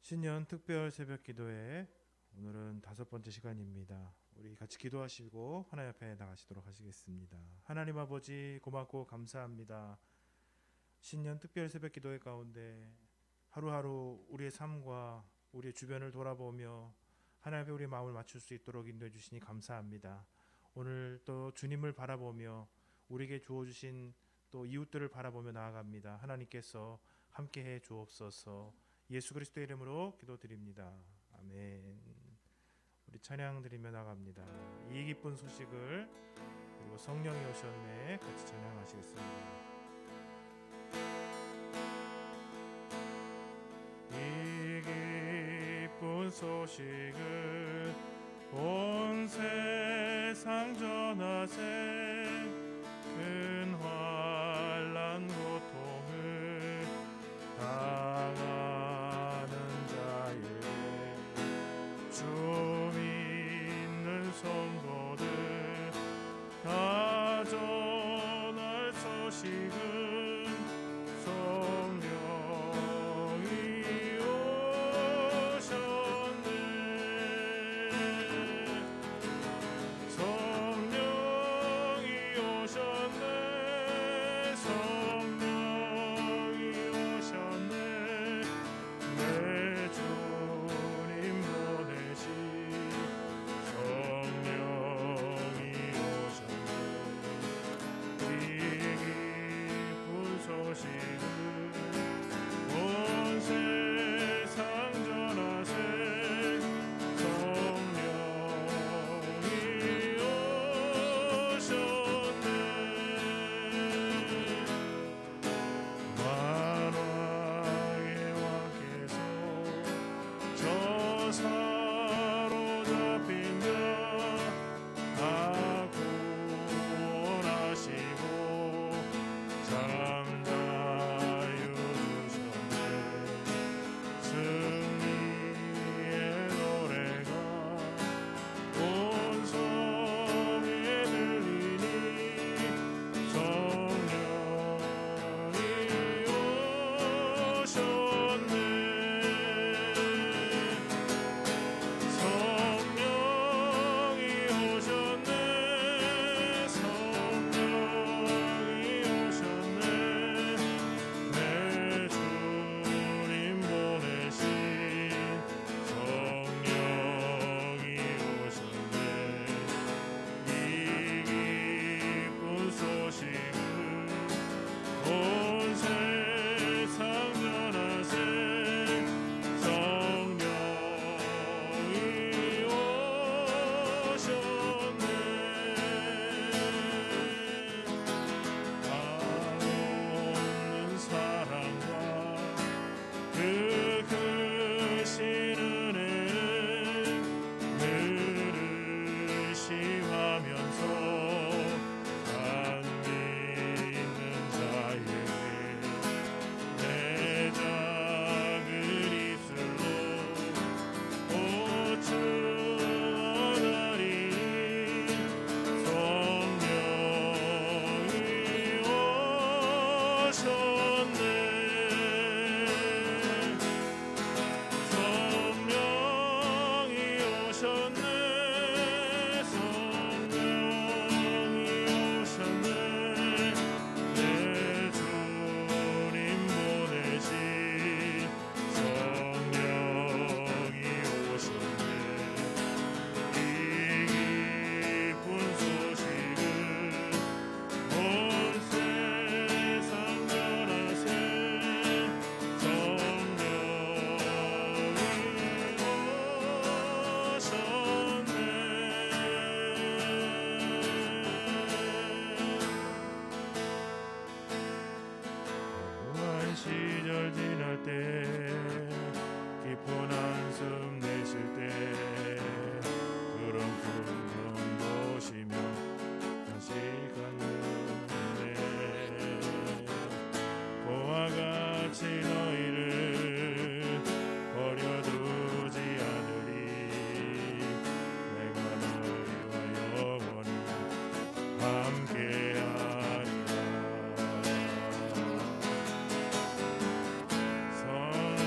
신년 특별 새벽 기도회 오늘은 5번째 시간입니다. 우리 같이 기도하시고 하나님 앞에 나가시도록 하시겠습니다. 하나님 아버지 고맙고 감사합니다. 신년 특별 새벽 기도회 가운데 하루하루 우리의 삶과 우리의 주변을 돌아보며 하나님 앞에 우리의 마음을 맞출 수 있도록 인도해 주시니 감사합니다. 오늘 또 주님을 바라보며 우리에게 주어주신 또 이웃들을 바라보며 나아갑니다. 하나님께서 함께해 주옵소서. 예수 그리스도의 이름으로 기도드립니다. 아멘. 우리 찬양 드리며 나갑니다. 이 기쁜 소식을 그리고 성령이 오셨네 같이 찬양하시겠습니다. 이 기쁜 소식을 온 세상 전하세. 큰 환난 고통을 당하는 자에게 주 믿는 성도들 다 전할 소식은 성령이 오셨네. 성령이 오셨네. 성령이 오셨네. 내 주님 보내신 성령이 오셨네. 이 기쁜 소식을 온 세상 전하세. 성령이 오셨네. 만왕의 왕께서 저 사로잡힌 자 다 구원하시고 잠자유 주셨네. 승리의 노래가 온 성에 들리니 성령이 오셨네. 성령이 오셨네. 성령이 오셨네. 내 주님 보내신 성령이 오셨네. 이 기쁜 소식을 온 세상 전하세. 성령이 오셨네. 한없는 사랑과 그 크신 은혜는 늘 의심하면서 안 믿는 자에게 내 작은 입술로 보충하리니 성령이 오셨네. 성령이 오셨네. 성령이 오셨네. 내 주님 보내신 성령이 오셨네. 이 기쁜 소식을 온 세상 전하세. 성령이 오셨네. 고요한 시절 지날 때 깊은 한숨 내쉴 때 그런 꿈을 보시며 다시 갔는데 고와 같이 너희를 버려두지 않으리. 내가 너희와 영원히 함께하리라. 성령이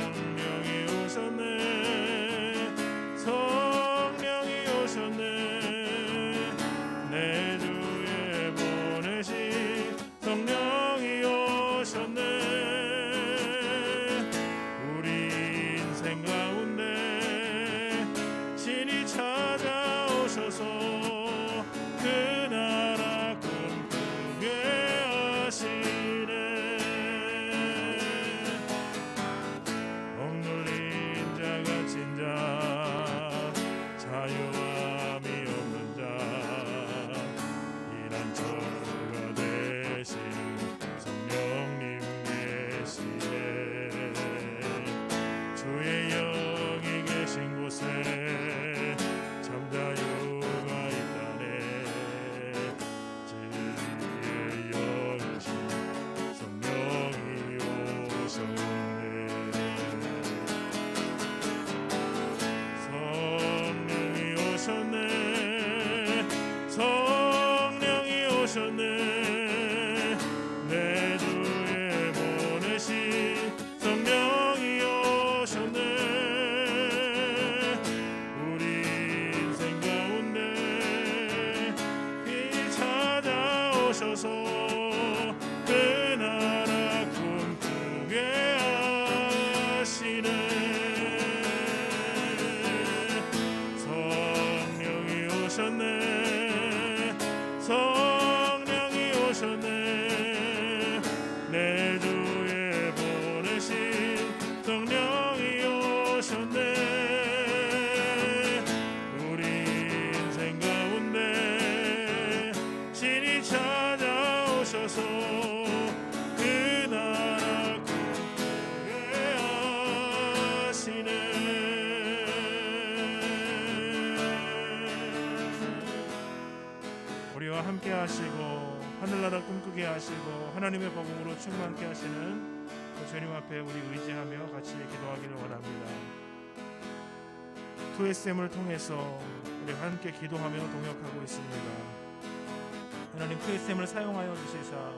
함께 하시고 하늘나라 꿈꾸게 하시고 하나님의 복음으로 충만케 하시는 주님 앞에 우리 의지하며 같이 기도하기를 원합니다. 2SM을 통해서 우리 함께 기도하며 동역하고 있습니다. 하나님 2SM을 사용하여 주시사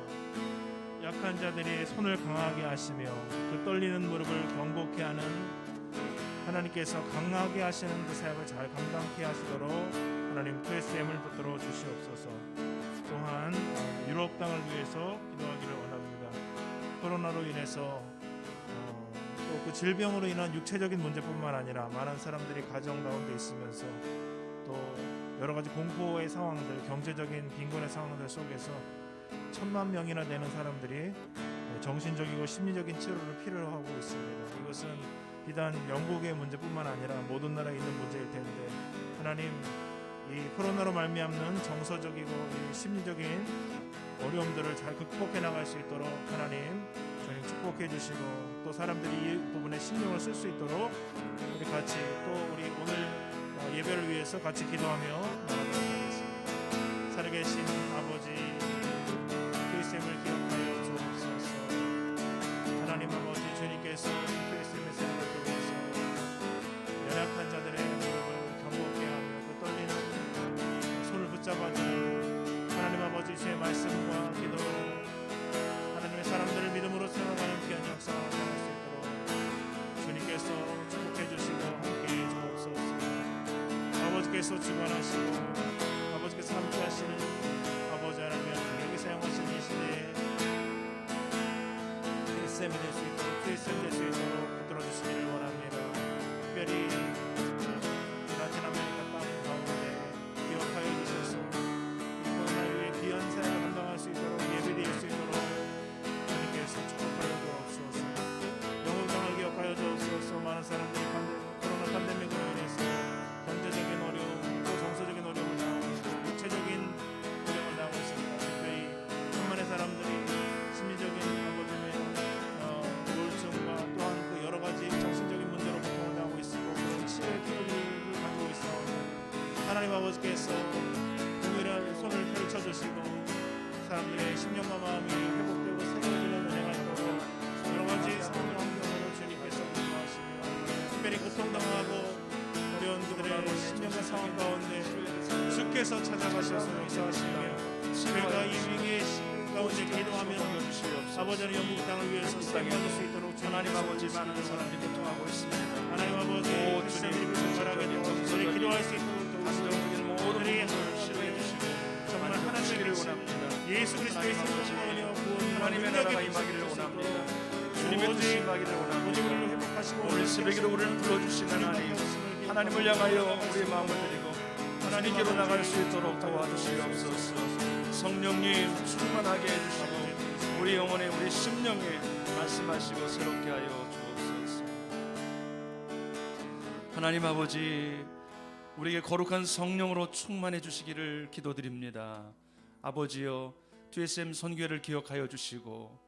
약한 자들이 손을 강하게 하시며 그 떨리는 무릎을 경고케 하는 하나님께서 강하게 하시는 그 사역을 잘 감당케 하시도록 하나님 2SM을 붙들어 주시옵소서. 또한 유럽 땅을 위해서 기도하기를 원합니다. 코로나로 인해서 또 그 질병으로 인한 육체적인 문제뿐만 아니라 많은 사람들이 가정 가운데 있으면서 또 여러 가지 공포의 상황들, 경제적인 빈곤의 상황들 속에서 1,000만 명이나 되는 사람들이 정신적이고 심리적인 치료를 필요로 하고 있습니다. 이것은 비단 영국의 문제뿐만 아니라 모든 나라에 있는 문제일 텐데 하나님 이 코로나로 말미암는 정서적이고 이 심리적인 어려움들을 잘 극복해 나갈 수 있도록 하나님 주님 축복해 주시고 또 사람들이 이 부분에 신경을 쓸 수 있도록 우리 같이 또 우리 오늘 예배를 위해서 같이 기도하며 나아가도록 하겠습니다. 살아계신 아버지 그리스도를 기억하여 주옵소서. 하나님 아버지 주님께서 그리스도의 생활을 통해서 연약한 자들의 무릎을 경고케 하며 그 떨리는 손을 붙잡아주는 하나님 아버지 주의 말씀과 기도로 하나님의 사람들을 믿음으로 세워가는 귀한 역사가 될 수 있도록 주님께서 축복해 주시고 함께해 주옵소서. 아버지께서 주관하시고 아버지께서 함께 하시는 아버지 하나님의 능력이 사용하시는 이 시대에 그리스도이 될 수 있도록 그리스도이 될 수 있도록 붙들어 주시기를 원합니다. 특별히 라틴 아메리카 땅 가운데 기억하여 주셔서 이 코로나19의 귀한 사역을 감당할 수 있도록 예배될 수 있도록 주님께서 축복하여 주옵소서. 영국 땅을 기억하여 주옵소서. 많은 사람들이 코로나 팬데믹으로 인해서 경제적인 어려움, 또 정서적인 어려움을 당하고 있고 육체적인 어려움을 당하고 있습니다. 특별히 천만의 사람들이 심리적인 아버님의 우울증과 또한 그 여러 가지 정신적인 문제로 고통을 당하고 있고 그런 치료의 필요를 가지고 있습니다. 하나님 아버지께서 동일한 손을 펼쳐주시고 사람들의 심령과 마음이 회복되고 새로워지는 은혜가 있도록 여러 가지 상황 환경으로 주님께서 공부하시며 특별히 고통당하고 어려운 그들의 심령과 상황 가운데 주께서 찾아가셔서 역사하시며 저희가 이 위기의 가운데 기도하며 아버지는 영국 땅을 위해서 사용받을 수 있도록 하나님 아버지 많은 사람들이 고통하고 있습니다. 하나님 아버지 주님이 분발하게 되어 저희 기도할 수 있도록 한정적인 모든 우리 것을 치료해 주시고 정말 하나님을 원합니다. 예수 그리스도의 생명과 구원 하나님의 나라가 임하기를 원합니다. 주님의 뜻이 임하기를 원합니다. 오늘 새벽에도 우리를 불러주시는 하나님을 향하여 우리의 마음을 드리고 하나님께로 나갈 수 있도록 도와주시옵소서. 성령님 충만하게 해주시고 우리 영혼에 우리 심령에 말씀하시고 새롭게 하여 주옵소서. 하나님 아버지 우리에게 거룩한 성령으로 충만해 주시기를 기도드립니다. 아버지여 2SM 선교회를 기억하여 주시고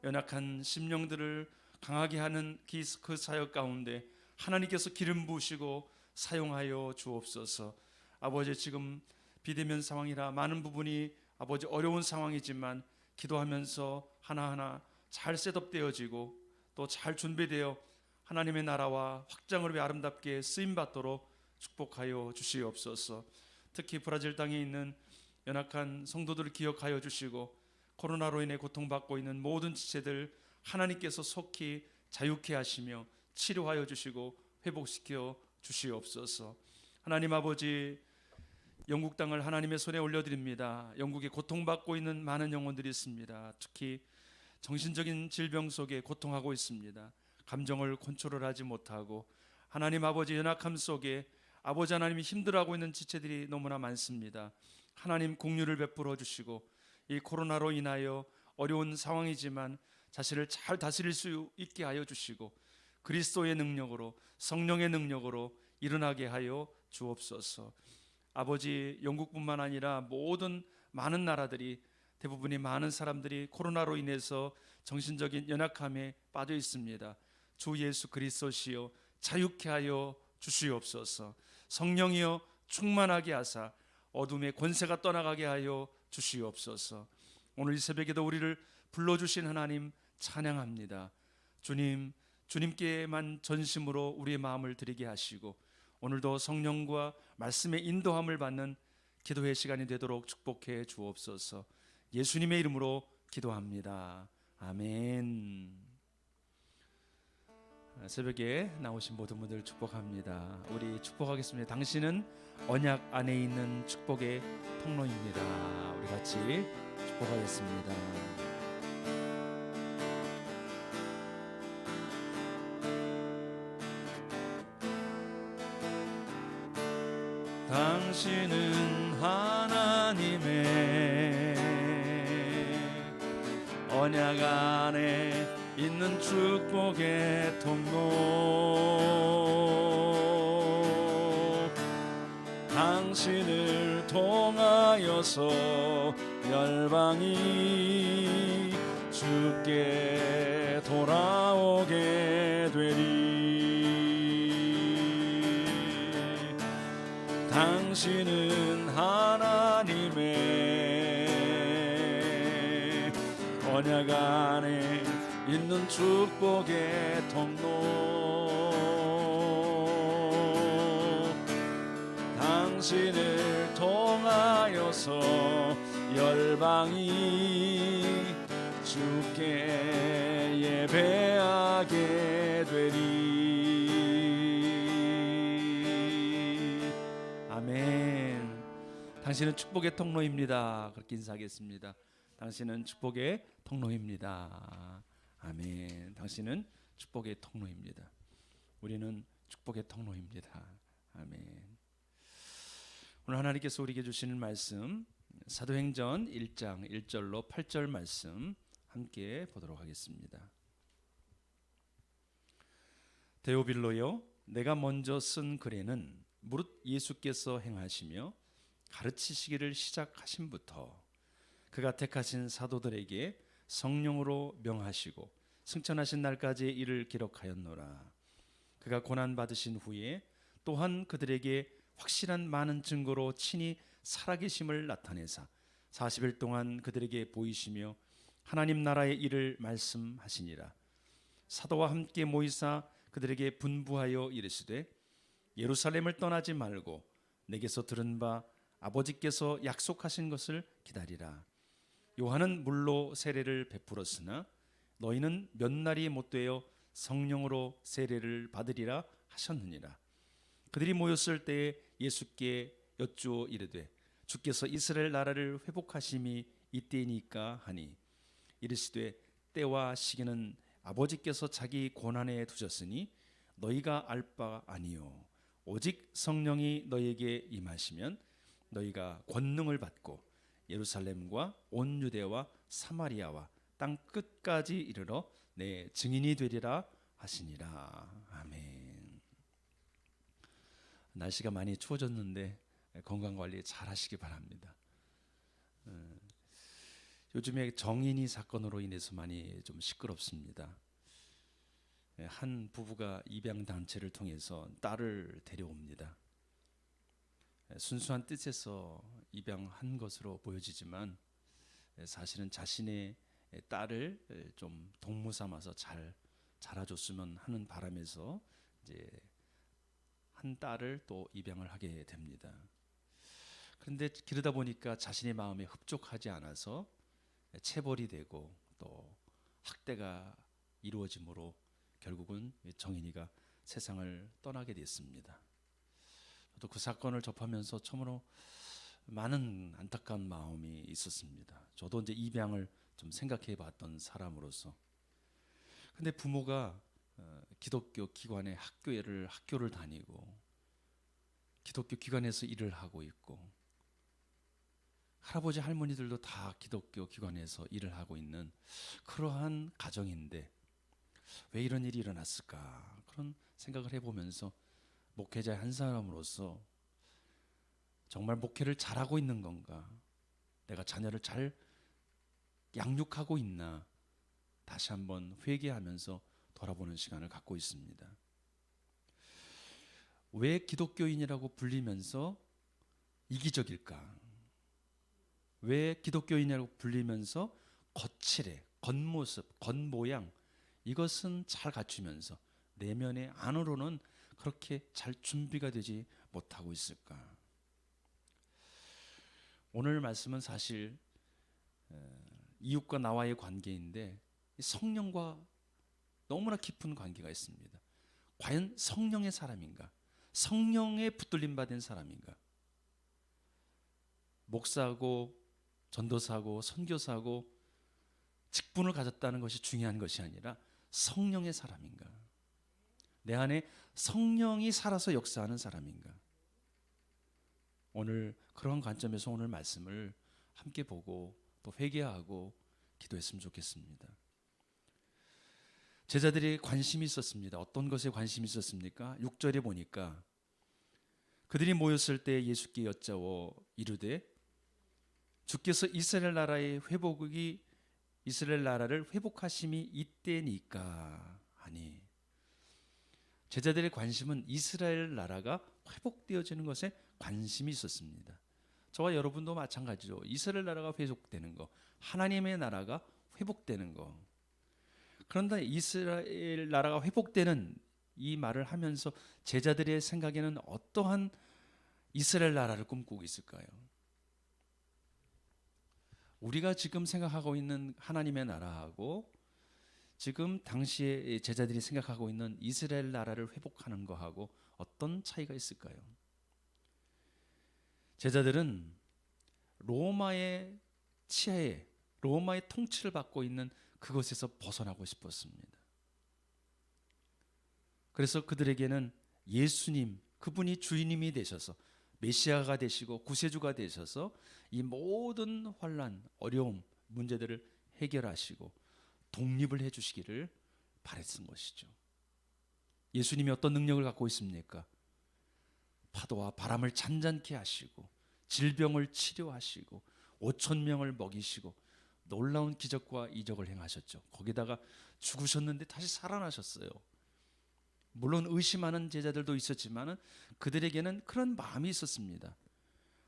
연약한 심령들을 강하게 하는 그 사역 가운데 하나님께서 기름 부으시고 사용하여 주옵소서. 아버지 지금 비대면 상황이라 많은 부분이 아버지 어려운 상황이지만 기도하면서 하나하나 잘 셋업되어지고 또 잘 준비되어 하나님의 나라와 확장을 위해 아름답게 쓰임받도록 축복하여 주시옵소서. 특히 브라질 땅에 있는 연약한 성도들을 기억하여 주시고 코로나로 인해 고통받고 있는 모든 지체들 하나님께서 속히 자유케 하시며 치료하여 주시고 회복시켜 주시옵소서. 하나님 아버지 영국 땅을 하나님의 손에 올려드립니다. 영국에 고통받고 있는 많은 영혼들이 있습니다. 특히 정신적인 질병 속에 고통하고 있습니다. 감정을 컨트롤하지 못하고 하나님 아버지 연약함 속에 아버지 하나님이 힘들어하고 있는 지체들이 너무나 많습니다. 하나님 긍휼을 베풀어 주시고 이 코로나로 인하여 어려운 상황이지만 자신을 잘 다스릴 수 있게 하여 주시고 그리스도의 능력으로 성령의 능력으로 일어나게 하여 주옵소서. 아버지 영국뿐만 아니라 모든 많은 나라들이 대부분이 많은 사람들이 코로나로 인해서 정신적인 연약함에 빠져 있습니다. 주 예수 그리스도시여 자유케 하여 주시옵소서. 성령이여 충만하게 하사 어둠의 권세가 떠나가게 하여 주시옵소서. 오늘 이 새벽에도 우리를 불러주신 하나님 찬양합니다. 주님, 주님께만 전심으로 우리의 마음을 드리게 하시고 오늘도 성령과 말씀의 인도함을 받는 기도의 시간이 되도록 축복해 주옵소서. 예수님의 이름으로 기도합니다. 아멘. 새벽에 나오신 모든 분들 축복합니다. 우리 축복하겠습니다. 당신은 언약 안에 있는 축복의 통로입니다. 우리 같이 축복하겠습니다. 당신은 하나님의 언약 안에 있는 축복의 통로 당신을 통하여서 열방이 주께 돌아오게 되리 당신은 하나님의 언약 안에 있는 축복의 통로 당신을 통하여서 열방이 주께 예배하게 되리. 아멘. 당신은 축복의 통로입니다. 그렇게 인사하겠습니다. 당신은 축복의 통로입니다. 아멘. 당신은 축복의 통로입니다. 우리는 축복의 통로입니다. 아멘. 오늘 하나님께서 우리에게 주시는 말씀 사도행전 1장 1절로 8절 말씀 함께 보도록 하겠습니다. 데오빌로여, 내가 먼저 쓴 글에는 무릇 예수께서 행하시며 가르치시기를 시작하신부터 그가 택하신 사도들에게 성령으로 명하시고 승천하신 날까지의 일을 기록하였노라. 그가 고난 받으신 후에 또한 그들에게 확실한 많은 증거로 친히 살아계심을 나타내사 40일 동안 그들에게 보이시며 하나님 나라의 일을 말씀하시니라. 사도와 함께 모이사 그들에게 분부하여 이르시되 예루살렘을 떠나지 말고 내게서 들은 바 아버지께서 약속하신 것을 기다리라. 요한은 물로 세례를 베풀었으나 너희는 몇 날이 못되어 성령으로 세례를 받으리라 하셨느니라. 그들이 모였을 때에 예수께 여쭈어 이르되 주께서 이스라엘 나라를 회복하심이 이때이니까 하니 이르시되 때와 시기는 아버지께서 자기 권한에 두셨으니 너희가 알 바 아니요 오직 성령이 너희에게 임하시면 너희가 권능을 받고 예루살렘과 온 유대와 사마리아와 땅 끝까지 이르러 내 증인이 되리라 하시니라. 아멘. 날씨가 많이 추워졌는데 건강관리 잘 하시기 바랍니다. 요즘에 정인이 사건으로 인해서 많이 좀 시끄럽습니다. 한 부부가 입양단체를 통해서 딸을 데려옵니다. 순수한 뜻에서 입양한 것으로 보여지지만 사실은 자신의 딸을 좀 동무 삼아서 잘 자라줬으면 하는 바람에서 이제 한 딸을 또 입양을 하게 됩니다. 그런데 기르다 보니까 자신의 마음에 흡족하지 않아서 체벌이 되고 또 학대가 이루어지므로 결국은 정인이가 세상을 떠나게 됐습니다. 저도 그 사건을 접하면서 처음으로 많은 안타까운 마음이 있었습니다. 저도 이제 입양을 좀 생각해 봤던 사람으로서. 근데 부모가 기독교 기관의 학교를 다니고 기독교 기관에서 일을 하고 있고 할아버지 할머니들도 다 기독교 기관에서 일을 하고 있는 그러한 가정인데 왜 이런 일이 일어났을까 그런 생각을 해보면서 목회자의 한 사람으로서 정말 목회를 잘하고 있는 건가, 내가 자녀를 잘 양육하고 있나 다시 한번 회개하면서 돌아보는 시간을 갖고 있습니다. 왜 기독교인이라고 불리면서 이기적일까? 왜 기독교인이라고 불리면서 겉칠해, 겉모습, 겉모양 이것은 잘 갖추면서 내면의 안으로는 그렇게 잘 준비가 되지 못하고 있을까? 오늘 말씀은 사실 이웃과 나와의 관계인데 성령과 너무나 깊은 관계가 있습니다. 과연 성령의 사람인가? 성령에 붙들림 받은 사람인가? 목사고 전도사고 선교사고 직분을 가졌다는 것이 중요한 것이 아니라 성령의 사람인가? 내 안에 성령이 살아서 역사하는 사람인가? 오늘 그런 관점에서 오늘 말씀을 함께 보고 또 회개하고 기도했으면 좋겠습니다. 제자들이 관심이 있었습니다. 어떤 것에 관심이 있었습니까? 6절에 보니까 그들이 모였을 때 예수께 여짜워 이르되 주께서 이스라엘 나라를 회복하심이 이때니까 하니, 제자들의 관심은 이스라엘 나라가 회복되어지는 것에 관심이 있었습니다. 저와 여러분도 마찬가지죠. 이스라엘 나라가 회복되는 거, 하나님의 나라가 회복되는 거. 그런데 이스라엘 나라가 회복되는 이 말을 하면서 제자들의 생각에는 어떠한 이스라엘 나라를 꿈꾸고 있을까요? 우리가 지금 생각하고 있는 하나님의 나라하고 지금 당시에 제자들이 생각하고 있는 이스라엘 나라를 회복하는 거하고 어떤 차이가 있을까요? 제자들은 로마의 치하에, 로마의 통치를 받고 있는 그것에서 벗어나고 싶었습니다. 그래서 그들에게는 예수님, 그분이 주인님이 되셔서 메시아가 되시고 구세주가 되셔서 이 모든 환난, 어려움, 문제들을 해결하시고 독립을 해주시기를 바랬던 것이죠. 예수님이 어떤 능력을 갖고 있습니까? 파도와 바람을 잔잔케 하시고 질병을 치료하시고 5천 명을 먹이시고 놀라운 기적과 이적을 행하셨죠. 거기다가 죽으셨는데 다시 살아나셨어요. 물론 의심하는 제자들도 있었지만 그들에게는 그런 마음이 있었습니다.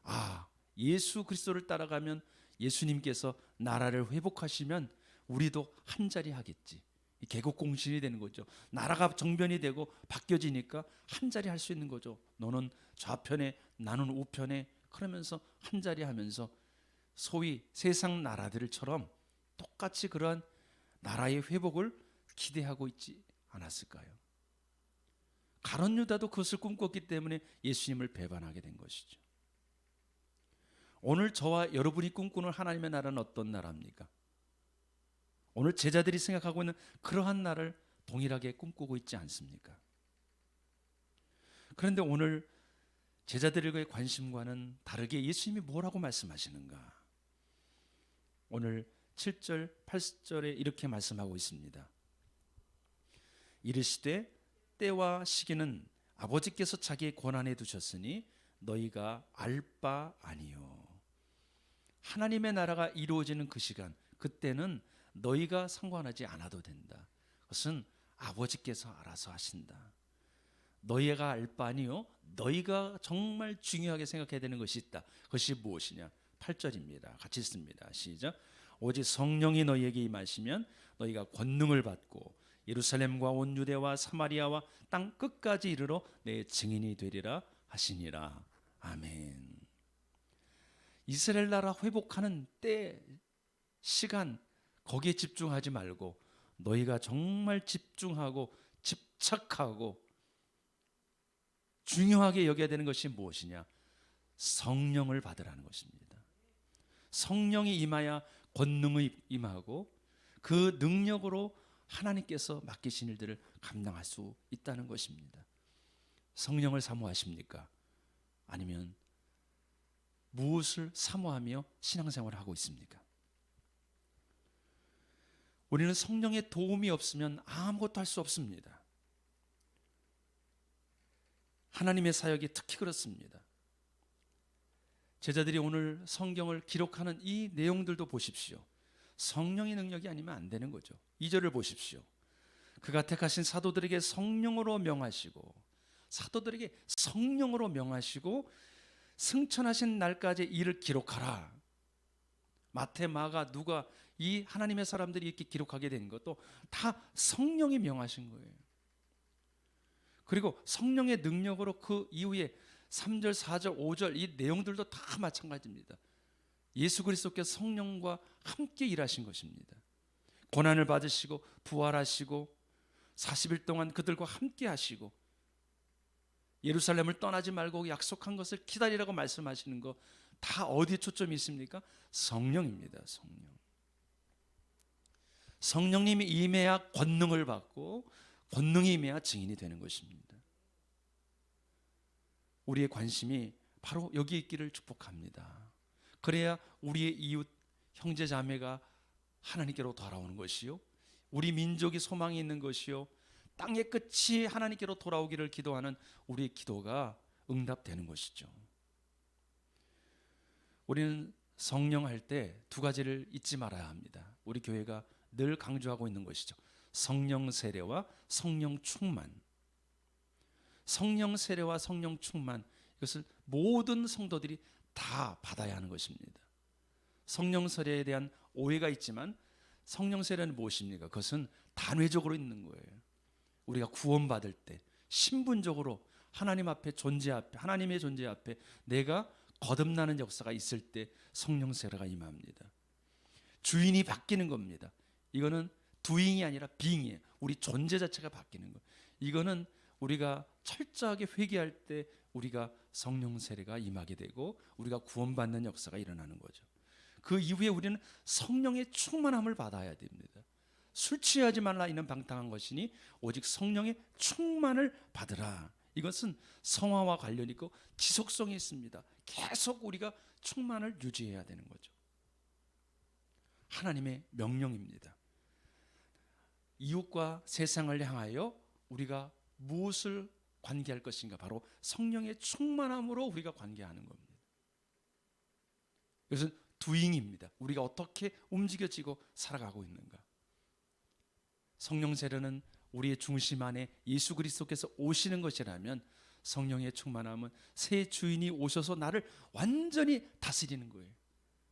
아, 예수 그리스도를 따라가면 예수님께서 나라를 회복하시면 우리도 한 자리 하겠지. 개국공신이 되는 거죠. 나라가 정변이 되고 바뀌어지니까 한 자리 할 수 있는 거죠. 너는 좌편에 나는 우편에, 그러면서 한 자리 하면서 소위 세상 나라들처럼 똑같이 그러한 나라의 회복을 기대하고 있지 않았을까요? 가룟 유다도 그것을 꿈꿨기 때문에 예수님을 배반하게 된 것이죠. 오늘 저와 여러분이 꿈꾸는 하나님의 나라는 어떤 나라입니까? 오늘 제자들이 생각하고 있는 그러한 나라를 동일하게 꿈꾸고 있지 않습니까? 그런데 오늘 제자들의 관심과는 다르게 예수님이 뭐라고 말씀하시는가? 오늘 7절, 8절에 이렇게 말씀하고 있습니다. 이르시되 때와 시기는 아버지께서 자기의 권한에 두셨으니 너희가 알 바 아니요. 하나님의 나라가 이루어지는 그 시간, 그때는 너희가 상관하지 않아도 된다. 그것은 아버지께서 알아서 하신다. 너희가 알 바 아니요. 너희가 정말 중요하게 생각해야 되는 것이 있다. 그것이 무엇이냐? 8절입니다. 같이 읽습니다. 시작. 오직 성령이 너희에게 임하시면 너희가 권능을 받고 예루살렘과 온 유대와 사마리아와 땅 끝까지 이르러 내 증인이 되리라 하시니라. 아멘. 이스라엘 나라 회복하는 때, 시간, 거기에 집중하지 말고 너희가 정말 집중하고 집착하고 중요하게 여겨야 되는 것이 무엇이냐? 성령을 받으라는 것입니다. 성령이 임하여 권능이 임하고 그 능력으로 하나님께서 맡기신 일들을 감당할 수 있다는 것입니다. 성령을 사모하십니까? 아니면 무엇을 사모하며 신앙생활을 하고 있습니까? 우리는 성령의 도움이 없으면 아무것도 할 수 없습니다. 하나님의 사역이 특히 그렇습니다. 제자들이 오늘 성경을 기록하는 이 내용들도 보십시오. 성령의 능력이 아니면 안 되는 거죠. 2절을 보십시오. 그가 택하신 사도들에게 성령으로 명하시고, 사도들에게 성령으로 명하시고 승천하신 날까지 이를 기록하라. 마태, 마가, 누가 이 하나님의 사람들이 이렇게 기록하게 된 것도 다 성령이 명하신 거예요. 그리고 성령의 능력으로 그 이후에 3절, 4절, 5절 이 내용들도 다 마찬가지입니다. 예수 그리스도께서 성령과 함께 일하신 것입니다. 고난을 받으시고 부활하시고 40일 동안 그들과 함께 하시고 예루살렘을 떠나지 말고 약속한 것을 기다리라고 말씀하시는 거 다 어디에 초점이 있습니까? 성령입니다. 성령. 성령님이 임해야 권능을 받고 권능이 임해야 증인이 되는 것입니다. 우리의 관심이 바로 여기에 있기를 축복합니다. 그래야 우리의 이웃 형제 자매가 하나님께로 돌아오는 것이요, 우리 민족이 소망이 있는 것이요, 땅의 끝이 하나님께로 돌아오기를 기도하는 우리의 기도가 응답되는 것이죠. 우리는 성령 할 때 두 가지를 잊지 말아야 합니다. 우리 교회가 늘 강조하고 있는 것이죠. 성령 세례와 성령 충만. 성령 세례와 성령 충만, 이것을 모든 성도들이 다 받아야 하는 것입니다. 성령 세례에 대한 오해가 있지만 성령 세례는 무엇입니까? 그것은 단회적으로 있는 거예요. 우리가 구원받을 때 신분적으로 하나님 앞에 존재 앞에, 하나님의 존재 앞에 내가 거듭나는 역사가 있을 때 성령 세례가 임합니다. 주인이 바뀌는 겁니다. 이거는 doing이 아니라 being이에요. 우리 존재 자체가 바뀌는 거예요. 이거는 우리가 철저하게 회개할 때 우리가 성령 세례가 임하게 되고 우리가 구원받는 역사가 일어나는 거죠. 그 이후에 우리는 성령의 충만함을 받아야 됩니다. 술 취하지 말라 이는 방탕한 것이니 오직 성령의 충만을 받으라. 이것은 성화와 관련이 있고 지속성이 있습니다. 계속 우리가 충만을 유지해야 되는 거죠. 하나님의 명령입니다. 이웃과 세상을 향하여 우리가 무엇을 관계할 것인가? 바로 성령의 충만함으로 우리가 관계하는 겁니다. 이것은 doing입니다. 우리가 어떻게 움직여지고 살아가고 있는가? 성령 세례는 우리의 중심 안에 예수 그리스도께서 오시는 것이라면 성령의 충만함은 새 주인이 오셔서 나를 완전히 다스리는 거예요.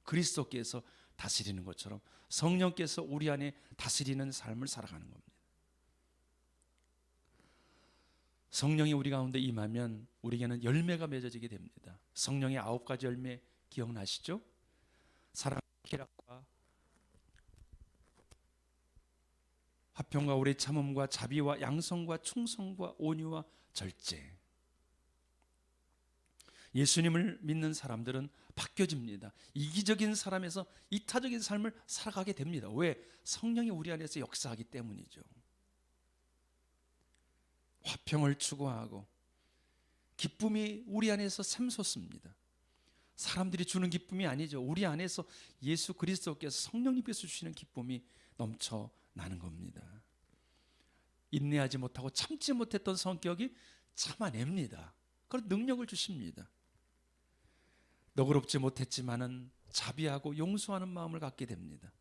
그리스도께서 다스리는 것처럼 성령께서 우리 안에 다스리는 삶을 살아가는 겁니다. 성령이 우리 가운데 임하면 우리에게는 열매가 맺어지게 됩니다. 성령의 9가지 열매 기억나시죠? 사랑, 희락과 화평과 오래 참음과 자비와 양성과 충성과 온유와 절제. 예수님을 믿는 사람들은 바뀌어집니다. 이기적인 사람에서 이타적인 삶을 살아가게 됩니다. 왜? 성령이 우리 안에서 역사하기 때문이죠. 화평을 추구하고 기쁨이 우리 안에서 샘솟습니다. 사람들이 주는 기쁨이 아니죠. 우리 안에서 예수 그리스도께서 성령님께서 주시는 기쁨이 넘쳐나는 겁니다. 인내하지 못하고 참지 못했던 성격이 참아냅니다. 그런 능력을 주십니다. 너그럽지 못했지만은 자비하고 용서하는 마음을 갖게 됩니다.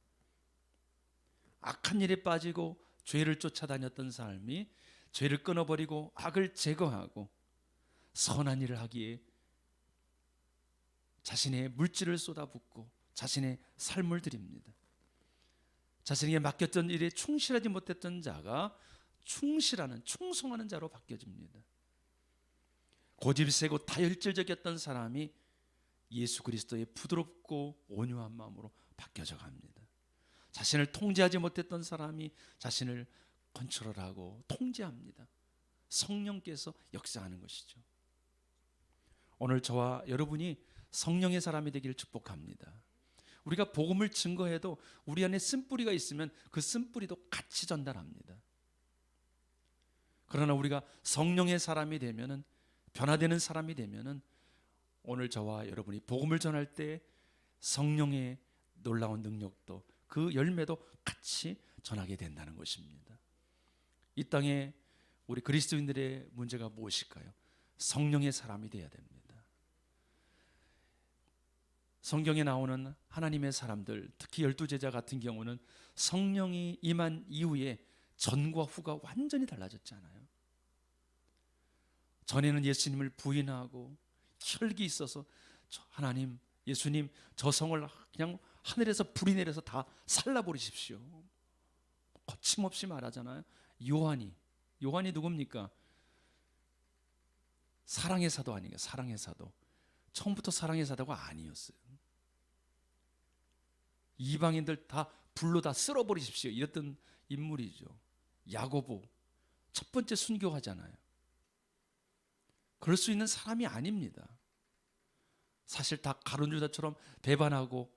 악한 일에 빠지고 죄를 쫓아다녔던 삶이 죄를 끊어버리고 악을 제거하고 선한 일을 하기에 자신의 물질을 쏟아붓고 자신의 삶을 드립니다. 자신에게 맡겼던 일에 충실하지 못했던 자가 충실하는, 충성하는 자로 바뀌어집니다. 고집세고 다혈질적이었던 사람이 예수 그리스도의 부드럽고 온유한 마음으로 바뀌어져 갑니다. 자신을 통제하지 못했던 사람이 자신을 컨트롤하고 통제합니다. 성령께서 역사하는 것이죠. 오늘 저와 여러분이 성령의 사람이 되기를 축복합니다. 우리가 복음을 증거해도 우리 안에 쓴뿌리가 있으면 그 쓴뿌리도 같이 전달합니다. 그러나 우리가 성령의 사람이 되면은, 변화되는 사람이 되면은 오늘 저와 여러분이 복음을 전할 때 성령의 놀라운 능력도 그 열매도 같이 전하게 된다는 것입니다. 이 땅에 우리 그리스도인들의 문제가 무엇일까요? 성령의 사람이 되어야 됩니다. 성경에 나오는 하나님의 사람들, 특히 12제자 같은 경우는 성령이 임한 이후에 전과 후가 완전히 달라졌잖아요. 전에는 예수님을 부인하고 혈기 있어서 하나님, 예수님 저 성을 그냥 하늘에서 불이 내려서 다 살라버리십시오. 거침없이 말하잖아요. 요한이 누굽니까? 사랑의 사도 아닌가? 사랑의 사도. 처음부터 사랑의 사도가 아니었어요. 이방인들 다 불로 다 쓸어버리십시오, 이랬던 인물이죠. 야고보 첫 번째 순교하잖아요. 그럴 수 있는 사람이 아닙니다. 사실 다 가룟 유다처럼 배반하고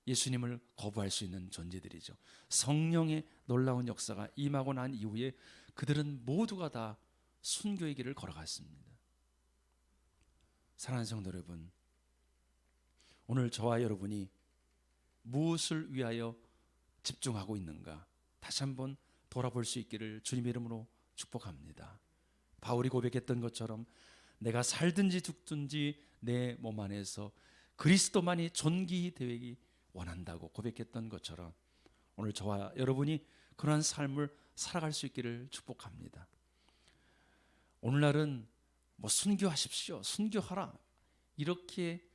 예수님을 거부할 수 있는 존재들이죠. 성령의 놀라운 역사가 임하고 난 이후에 그들은 모두가 다 순교의 길을 걸어갔습니다. 사랑하는 성도 여러분, 오늘 저와 여러분이 무엇을 위하여 집중하고 있는가 다시 한번 돌아볼 수 있기를 주님의 이름으로 축복합니다. 바울이 고백했던 것처럼 내가 살든지 죽든지 내 몸 안에서 그리스도만이 존귀되기 원한다고 고백했던 것처럼 오늘 저와 여러분이 그러한 삶을 살아갈 수 있기를 축복합니다. 오늘날은 뭐 순교하십시오, 순교하라, 이렇게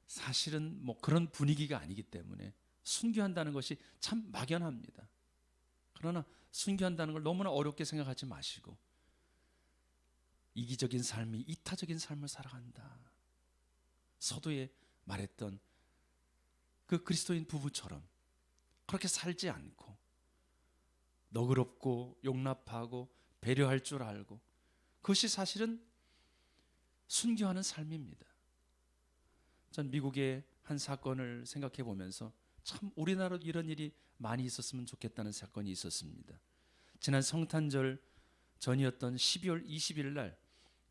사실은 뭐 그런 분위기가 아니기 때문에 순교한다는 것이 참 막연합니다. 그러나 순교한다는 걸 너무나 어렵게 생각하지 마시고 이기적인 삶이 이타적인 삶을 살아간다. 서두에 말했던 그 그리스도인 부부처럼 그렇게 살지 않고 너그럽고 용납하고 배려할 줄 알고, 그것이 사실은 순교하는 삶입니다. 전 미국의 한 사건을 생각해 보면서 참 우리나라도 이런 일이 많이 있었으면 좋겠다는 사건이 있었습니다. 지난 성탄절 전이었던 12월 20일 날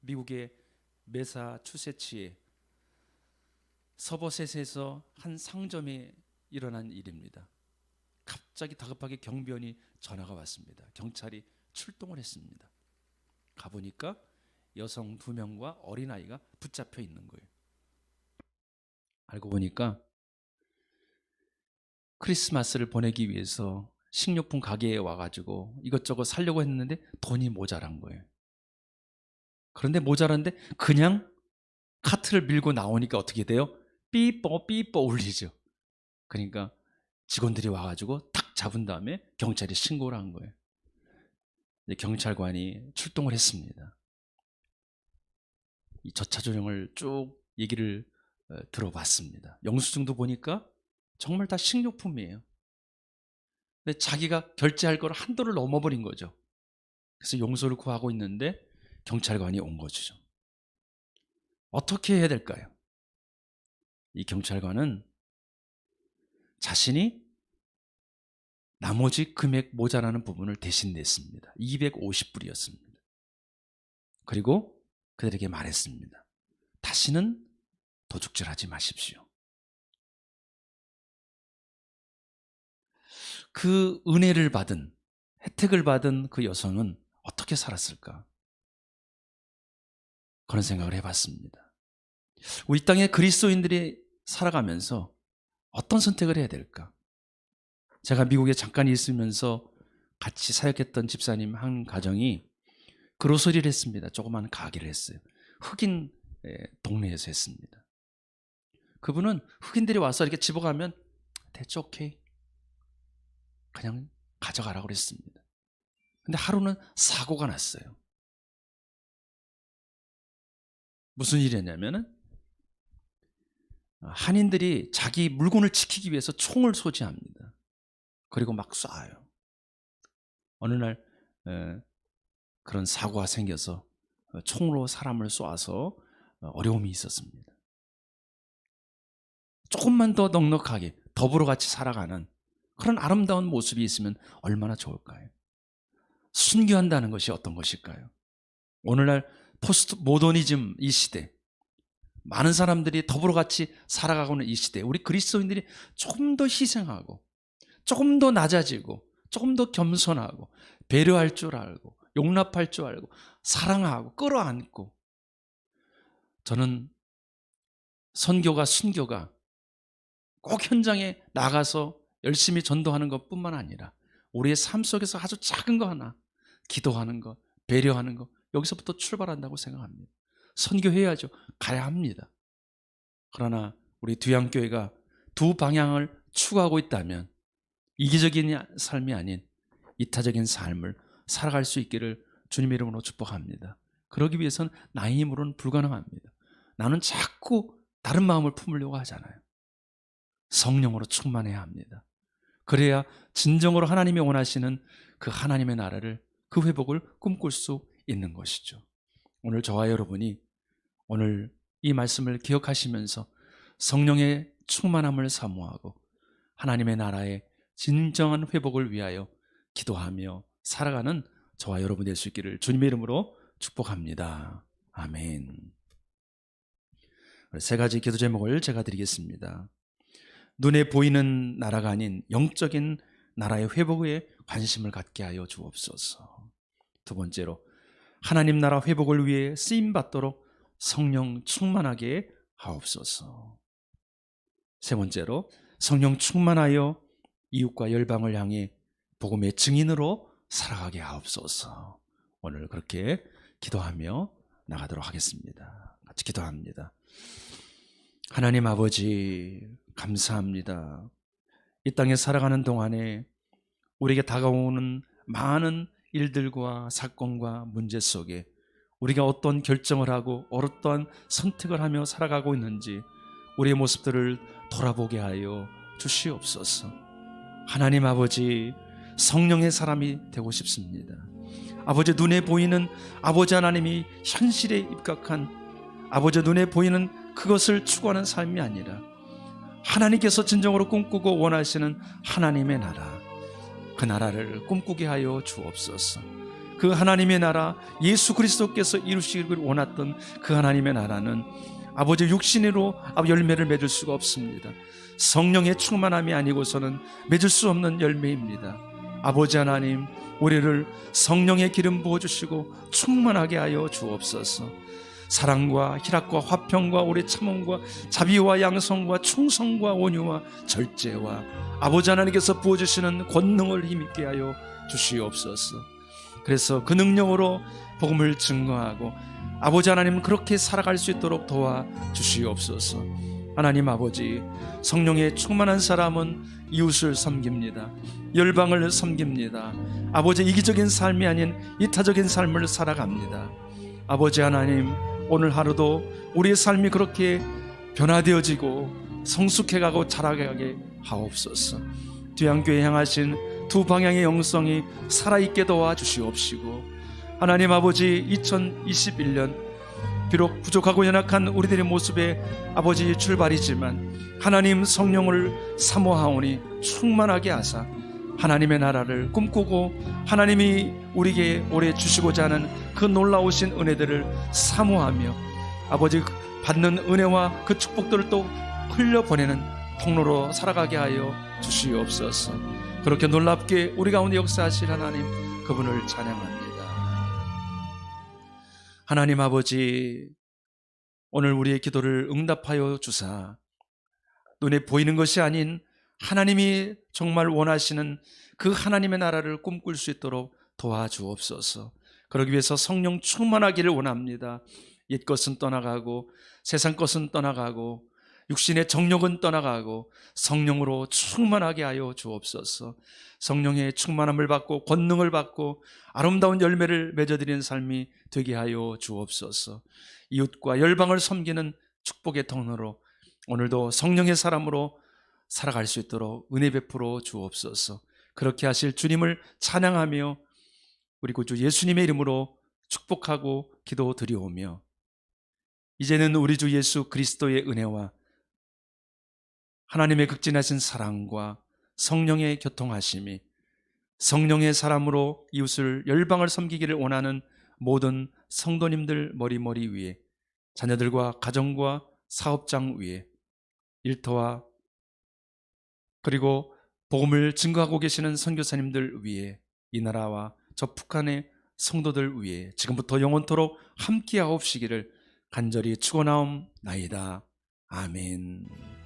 미국의 매사추세츠의 서버셋에서 한 상점에 일어난 일입니다. 갑자기 다급하게 경비원이 전화가 왔습니다. 경찰이 출동을 했습니다. 가보니까 여성 2명과 어린아이가 붙잡혀 있는 거예요. 알고 보니까 크리스마스를 보내기 위해서 식료품 가게에 와가지고 이것저것 사려고 했는데 돈이 모자란 거예요. 그런데 모자란데 그냥 카트를 밀고 나오니까 어떻게 돼요? 삐뽀 삐뽀 울리죠. 그러니까 직원들이 와가지고 탁 잡은 다음에 경찰이 신고를 한 거예요. 경찰관이 출동을 했습니다. 이 저차조정을 쭉 얘기를 들어봤습니다. 영수증도 보니까 정말 다 식료품이에요. 근데 자기가 결제할 걸 한도를 넘어버린 거죠. 그래서 용서를 구하고 있는데 경찰관이 온 거죠. 어떻게 해야 될까요? 이 경찰관은 자신이 나머지 금액 모자라는 부분을 대신 냈습니다. 250불이었습니다. 그리고 그들에게 말했습니다. 다시는 도둑질하지 마십시오. 그 은혜를 받은, 혜택을 받은 그 여성은 어떻게 살았을까? 그런 생각을 해봤습니다. 우리 땅에 그리스도인들이 살아가면서 어떤 선택을 해야 될까? 제가 미국에 잠깐 있으면서 같이 사역했던 집사님 한 가정이 그로서리를 했습니다. 조그만 가게를 했어요. 흑인 동네에서 했습니다. 그분은 흑인들이 와서 이렇게 집어가면 That's okay, 그냥 가져가라고 그랬습니다. 근데 하루는 사고가 났어요. 무슨 일이었냐면은 한인들이 자기 물건을 지키기 위해서 총을 소지합니다. 그리고 막 쏴요. 어느 날 그런 사고가 생겨서 총으로 사람을 쏴서 어려움이 있었습니다. 조금만 더 넉넉하게 더불어 같이 살아가는 그런 아름다운 모습이 있으면 얼마나 좋을까요? 순교한다는 것이 어떤 것일까요? 오늘날 포스트 모더니즘 이 시대, 많은 사람들이 더불어 같이 살아가고 있는 이 시대, 우리 그리스도인들이 조금 더 희생하고 조금 더 낮아지고 조금 더 겸손하고 배려할 줄 알고 용납할 줄 알고 사랑하고 끌어안고, 저는 선교가 순교가 꼭 현장에 나가서 열심히 전도하는 것뿐만 아니라 우리의 삶 속에서 아주 작은 거 하나, 기도하는 것, 배려하는 것, 여기서부터 출발한다고 생각합니다. 선교해야죠. 가야 합니다. 그러나 우리 뒤양교회가 두 방향을 추구하고 있다면 이기적인 삶이 아닌 이타적인 삶을 살아갈 수 있기를 주님의 이름으로 축복합니다. 그러기 위해서는 나의 힘으로는 불가능합니다. 나는 자꾸 다른 마음을 품으려고 하잖아요. 성령으로 충만해야 합니다. 그래야 진정으로 하나님이 원하시는 그 하나님의 나라를, 그 회복을 꿈꿀 수 있는 것이죠. 오늘 저와 여러분이 오늘 이 말씀을 기억하시면서 성령의 충만함을 사모하고 하나님의 나라의 진정한 회복을 위하여 기도하며 살아가는 저와 여러분 될 수 있기를 주님의 이름으로 축복합니다. 아멘. 세 가지 기도 제목을 제가 드리겠습니다. 눈에 보이는 나라가 아닌 영적인 나라의 회복에 관심을 갖게 하여 주옵소서. 두 번째로, 하나님 나라 회복을 위해 쓰임 받도록 성령 충만하게 하옵소서. 세 번째로, 성령 충만하여 이웃과 열방을 향해 복음의 증인으로 살아가게 하옵소서. 오늘 그렇게 기도하며 나가도록 하겠습니다. 같이 기도합니다. 하나님 아버지, 감사합니다. 이 땅에 살아가는 동안에 우리에게 다가오는 많은 일들과 사건과 문제 속에 우리가 어떤 결정을 하고 어떤 선택을 하며 살아가고 있는지 우리의 모습들을 돌아보게 하여 주시옵소서. 하나님 아버지, 성령의 사람이 되고 싶습니다. 아버지, 눈에 보이는 아버지 하나님이 현실에 입각한 아버지 눈에 보이는 그것을 추구하는 삶이 아니라 하나님께서 진정으로 꿈꾸고 원하시는 하나님의 나라, 그 나라를 꿈꾸게 하여 주옵소서. 그 하나님의 나라, 예수 그리스도께서 이루시기를 원했던 그 하나님의 나라는 아버지 육신으로 열매를 맺을 수가 없습니다. 성령의 충만함이 아니고서는 맺을 수 없는 열매입니다. 아버지 하나님, 우리를 성령의 기름 부어주시고 충만하게 하여 주옵소서. 사랑과 희락과 화평과 오래 참음과 자비와 양성과 충성과 온유와 절제와 아버지 하나님께서 부어주시는 권능을 힘있게 하여 주시옵소서. 그래서 그 능력으로 복음을 증거하고 아버지 하나님 그렇게 살아갈 수 있도록 도와주시옵소서. 하나님 아버지, 성령의 충만한 사람은 이웃을 섬깁니다. 열방을 섬깁니다. 아버지, 이기적인 삶이 아닌 이타적인 삶을 살아갑니다. 아버지 하나님, 오늘 하루도 우리의 삶이 그렇게 변화되어지고 성숙해가고 자라가게 하옵소서. 뒤안교회 향하신 두 방향의 영성이 살아있게 도와주시옵시고, 하나님 아버지, 2021년 비록 부족하고 연약한 우리들의 모습에 아버지 출발이지만 하나님 성령을 사모하오니 충만하게 하사 하나님의 나라를 꿈꾸고 하나님이 우리에게 오래 주시고자 하는 그 놀라우신 은혜들을 사모하며 아버지 받는 은혜와 그 축복들을 또 흘려보내는 통로로 살아가게 하여 주시옵소서. 그렇게 놀랍게 우리 가운데 역사하실 하나님, 그분을 찬양합니다. 하나님 아버지, 오늘 우리의 기도를 응답하여 주사 눈에 보이는 것이 아닌 하나님이 정말 원하시는 그 하나님의 나라를 꿈꿀 수 있도록 도와주옵소서. 그러기 위해서 성령 충만하기를 원합니다. 옛 것은 떠나가고 세상 것은 떠나가고 육신의 정욕은 떠나가고 성령으로 충만하게 하여 주옵소서. 성령의 충만함을 받고 권능을 받고 아름다운 열매를 맺어드리는 삶이 되게 하여 주옵소서. 이웃과 열방을 섬기는 축복의 통로로 오늘도 성령의 사람으로 살아갈 수 있도록 은혜 베풀어 주옵소서. 그렇게 하실 주님을 찬양하며 우리 구주 예수님의 이름으로 축복하고 기도드리오며, 이제는 우리 주 예수 그리스도의 은혜와 하나님의 극진하신 사랑과 성령의 교통하심이 성령의 사람으로 이웃을 열방을 섬기기를 원하는 모든 성도님들 머리 위에, 자녀들과 가정과 사업장 위에, 일터와 그리고 복음을 증거하고 계시는 선교사님들 위에, 이 나라와 저 북한의 성도들 위에 지금부터 영원토록 함께하옵시기를 간절히 축원하옵나이다. 아멘.